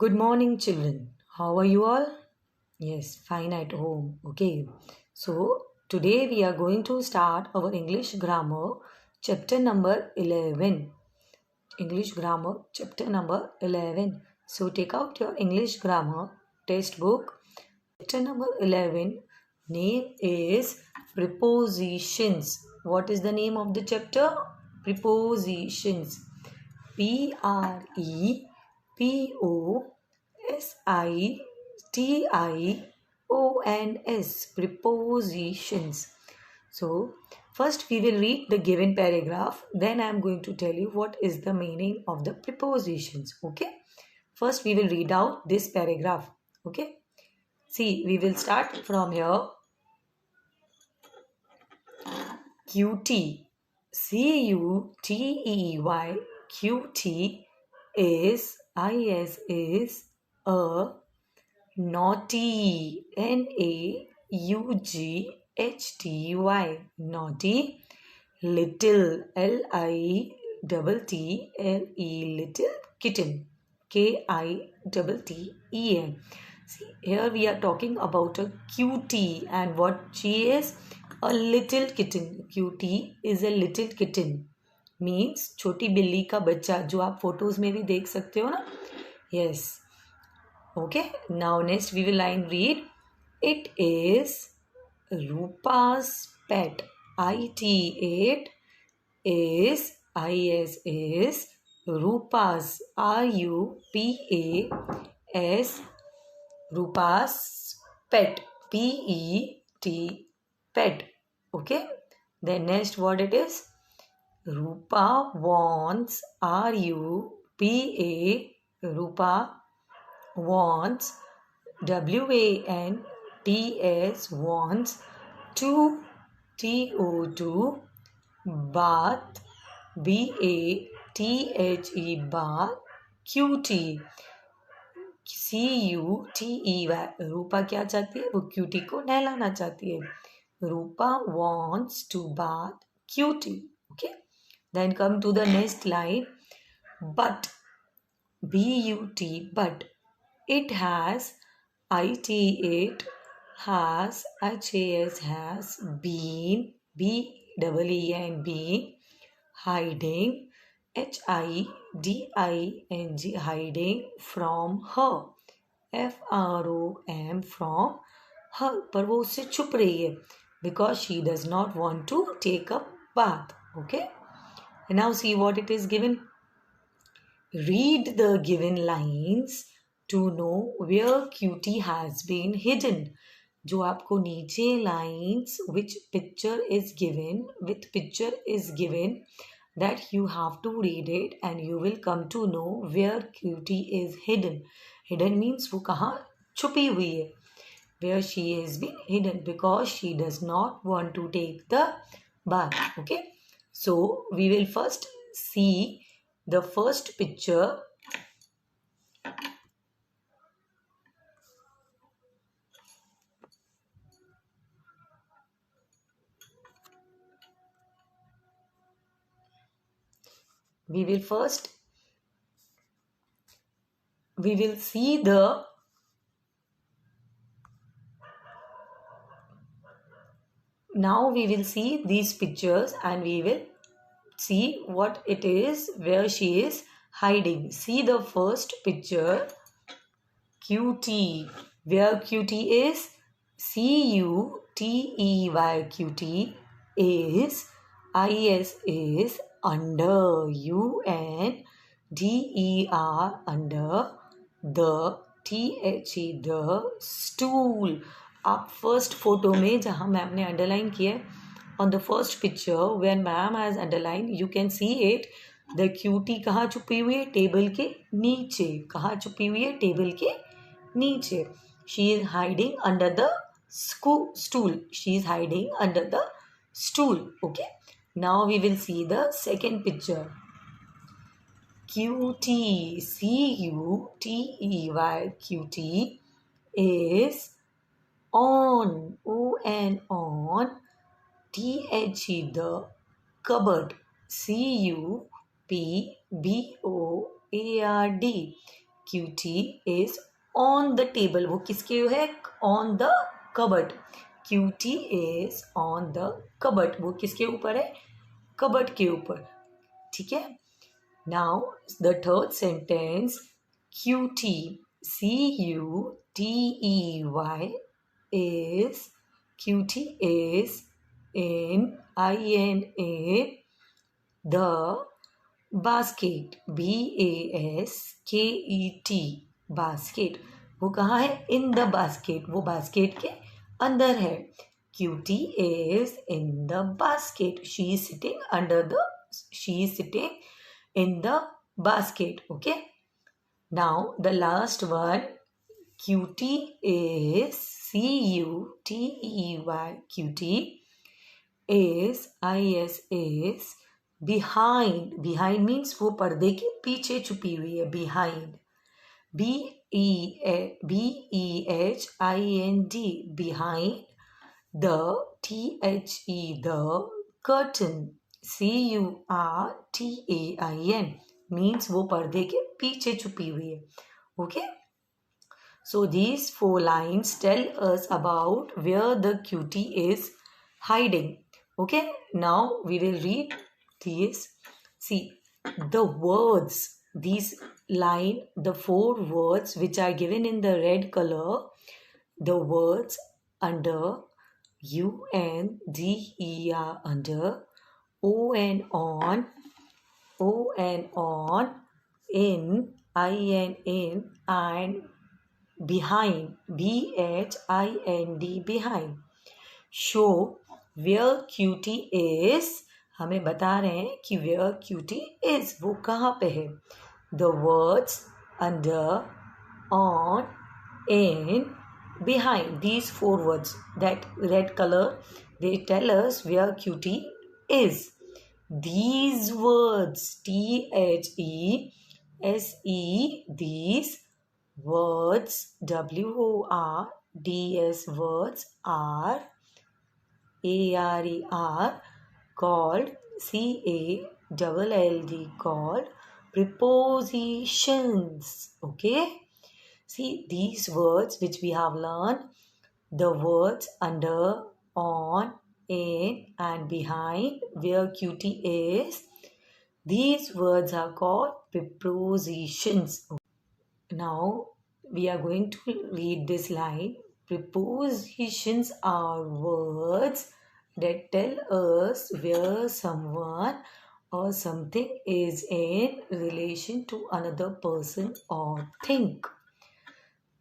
Good morning, children. How are you all? Yes, fine at home. Okay. So, today we are going to start our English grammar chapter number 11. English grammar chapter number 11. So, take out your English grammar textbook. Chapter number 11. Name is prepositions. What is the name of the chapter? Prepositions. Prepositions. Prepositions. So, first we will read the given paragraph. Then I am going to tell you what is the meaning of the prepositions. Okay. First we will read out this paragraph. Okay. See, we will start from here. Cutie. Cutey. Cutie is a naughty. Naughty. Naughty. Little. Little kitten. Kitten. See, here we are talking about a cutie, and what she is? A little kitten. Cutie is a little kitten. Means छोटी बिल्ली का बच्चा जो आप photos में भी देख सकते हो ना. Yes. Okay. Now next we will line read. It is Rupa's pet. it is Rupa's Rupa's pet. pet. Okay. Then next what it is? Rupa wants. Rupa wants. wants to bath. bath cutie. cutey. रूपा क्या चाहती है? वो cutie को नहलाना चाहती है. रूपा wants to bath cutie. Okay. Then come to the next line. But but it has it has been been hiding hiding from her. from her. पर वो उससे छुप रही है because she does not want to take a bath. Okay. And now see what it is given. Read the given lines to know where cutie has been hidden. जो आपको नीचे lines which picture is given, with picture is given, that you have to read it and you will come to know where cutie is hidden. Hidden means वो कहाँ छुपी हुई है. Where she has been hidden because she does not want to take the bath. Okay. So we will first see the first picture. We will see the now we will see these pictures and we will see what it is where she is hiding. See the first picture. Cutie. Where cutie is? Cutey. Cutie is is under under the the stool. आप first photo में जहाँ ma'am ने underline किया है on the first picture when ma'am has underlined you can see it. The cutie कहाँ छुपी हुई है? टेबल के नीचे. कहाँ छुपी हुई है? टेबल के नीचे. She is hiding under the stool. She is hiding under the stool. Okay. Now we will see the second picture. Cutie. Cutie is on. On. The cupboard. Cupboard. QT is on the table. वो किसके है? On the cupboard. QT is on the cupboard. वो किसके ऊपर है? Cupboard के ऊपर. ठीक है. Now the third sentence, QT, CUTEY is, QT is in INA the basket, BASKET, basket. वो कहाँ है? In the basket. वो basket के अंदर है. QT is in the basket. She is sitting in the basket. Okay. Now the last one, QT is, CUTEY, QT is, is behind. Behind means वो पर्दे के पीछे छुपी हुई है. Behind. BEHIND, behind the the curtain, CURTAIN means वो पर्दे के पीछे छुपी हुई है. Okay. So these 4 lines tell us about where the QT is hiding. Okay. Now we will read these. See the words. These line, the 4 words which are given in the red color, the words under UNDE are under, O and on, in, IN, and behind, BHIND, behind. Show where QT is. हमें बता रहे हैं कि where QT is, वो कहाँ पे है. The words under, on, in, behind, these 4 words, that red color, they tell us where QT is. These words, THESE, these words, WORDS words are, ARE, called, CALLD, called prepositions. Okay. See these words which we have learned, the words under, on, in, and behind, where QT is, these words are called prepositions. Now we are going to read this line. Prepositions are words that tell us where someone or something is in relation to another person or thing.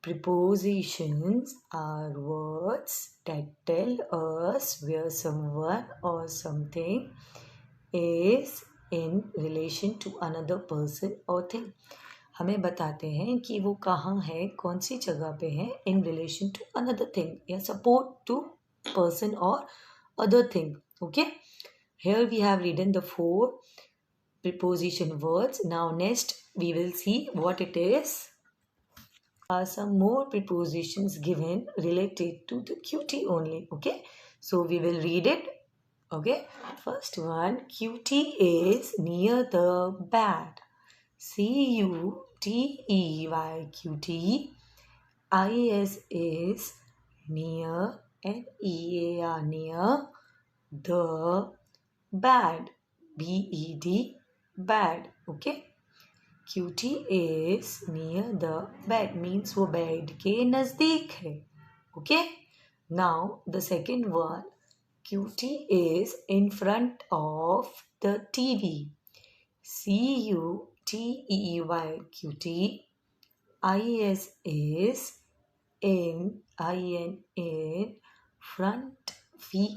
Prepositions are words that tell us where someone or something is in relation to another person or thing. हमें बताते हैं कि वो कहाँ है, कौन सी जगह पे है, in relation to another thing या support to person or other thing. Okay. Here we have written the 4 preposition words. Now next we will see what it is. Some more prepositions given related to the QT only. Okay. So we will read it. Okay. First one, QT is near the bed. CUTEY, QT. IS is near, NEAR, near the bed, BED, bed. Okay. QT is near the bed means वो bed के नज़दीक है. Okay. Now the second one, QT is in front of the TV. CUTEY, QT. IS is in, in front, FRONT,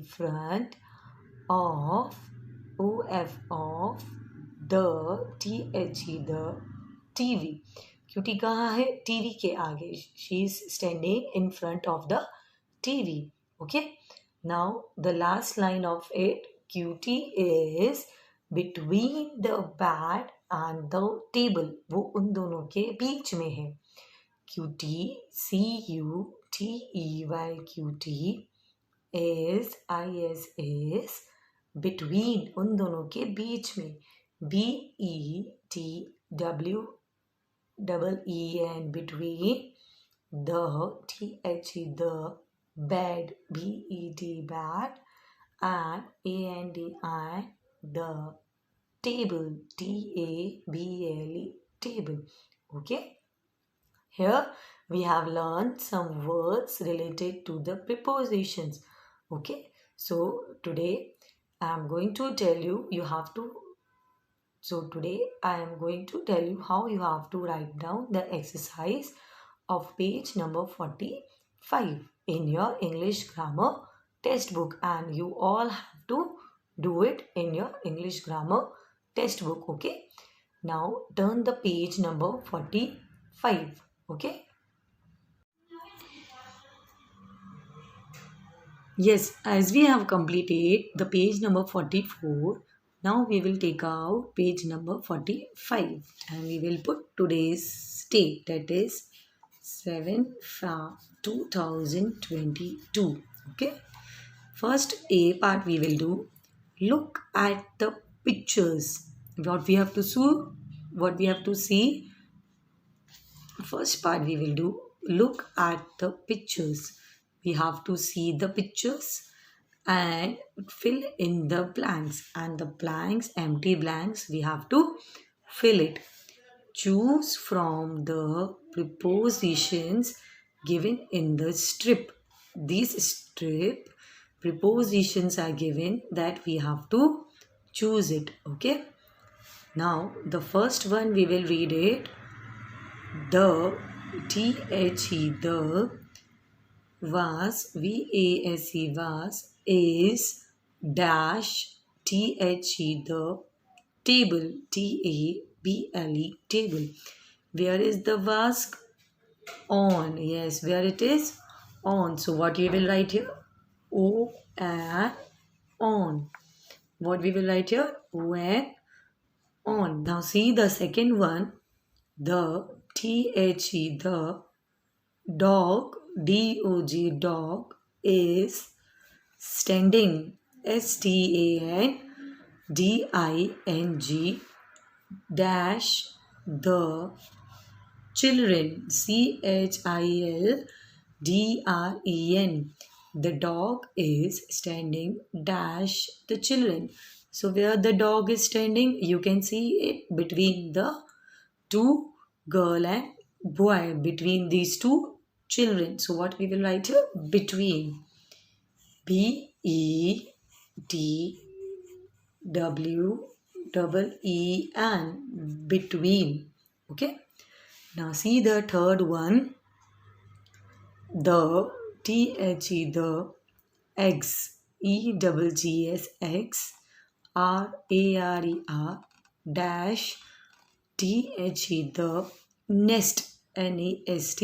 front of, of the the TV. QT कहाँ है? TV के आगे. She is standing in front of the TV. Okay. Now the last line of it, QT is between the bed and the table. वो उन दोनों के बीच में है. QT, CUTEY, QT is, is between, उन दोनों के बीच में, BETWEEN, W double E N, between, the THE, the, bed, BED, bed, and ANDI, the, table, TABLE, table. Okay, here we have learned some words related to the prepositions. Okay, so today I am going to tell you, today I am going to tell you how you have to write down the exercise of page number 45 in your English grammar textbook, and you all have to do it in your English grammar textbook. Okay, now turn the page number 45. Okay, yes, as we have completed the page number 44, now we will take out page number 45 and we will put today's date, that is 7/5/2022. Okay, first A part we will do. Look at the pictures. What we have to see. First part we will do, look at the pictures. We have to see the pictures and fill in the blanks, and the blanks, empty blanks, we have to fill it. Choose from the prepositions given in the strip. These strip prepositions are given that we have to choose it. Okay, now the first one we will read it. The, THE, the, was, VASE, was, is, dash, THE, the, table, TABLE, table. Where is the was? On. Yes, where it is? On. So what you will write here? O and on. What we will write here? O and on. Now see the second one. The, THE, the, dog, DOG, dog, is standing, STANDING, dash, the, children, CHILDREN. The dog is standing, dash, the children. So where the dog is standing, you can see it between the two girl and boy, between these two children. So what we will write here? Between. BETWEEN. Between. Okay. Now see the third one. The, THE, the, eggs, EGGS, eggs, RARER, dash, THE, the, nest, NEST,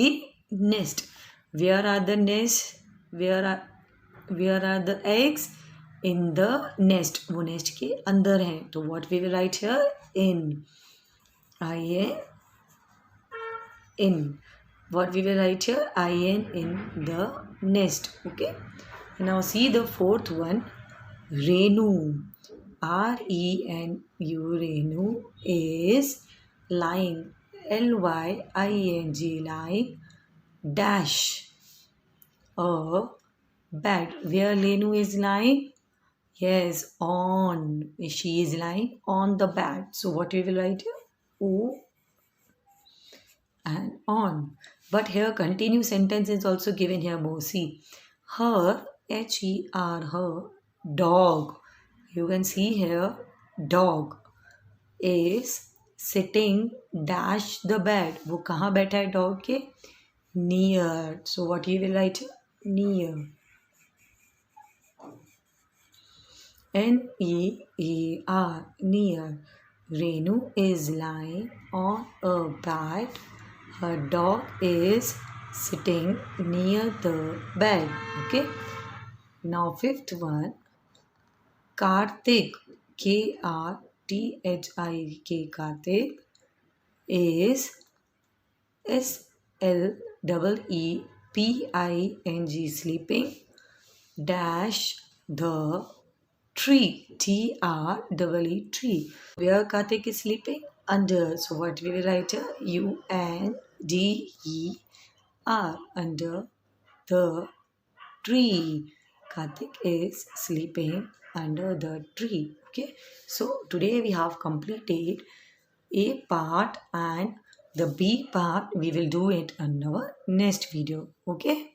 nest. Where are the nest? Where are the eggs? In the nest. वो nest के अंदर हैं. तो what we will write here? In. In. What we will write here? In the nest. Okay. Now see the fourth one. Renu. RENU. Renu is lying. LYING, lying, dash, a bed. Where Lenu is lying? Yes, on. She is lying on the bed. So what we will write here? O and on. But here continuous sentence is also given here more. See, her, HER, her, dog. You can see here, dog is sitting, dash, the bed. वो कहाँ बैठा है dog के? Near. So what you will write? Near. NEAR, near. Renu is lying on a bed. Her dog is sitting near the bed. Okay. Now fifth one. Karthik, KRTHIK, Karthik is SLEEPING, sleeping, dash, the tree, TREE, tree. Where Karthik is sleeping? Under. So what we will write here? UNDER. Under the tree. Karthik is sleeping under the tree. Okay. So today we have completed A part, and the B part we will do it in our next video. Okay.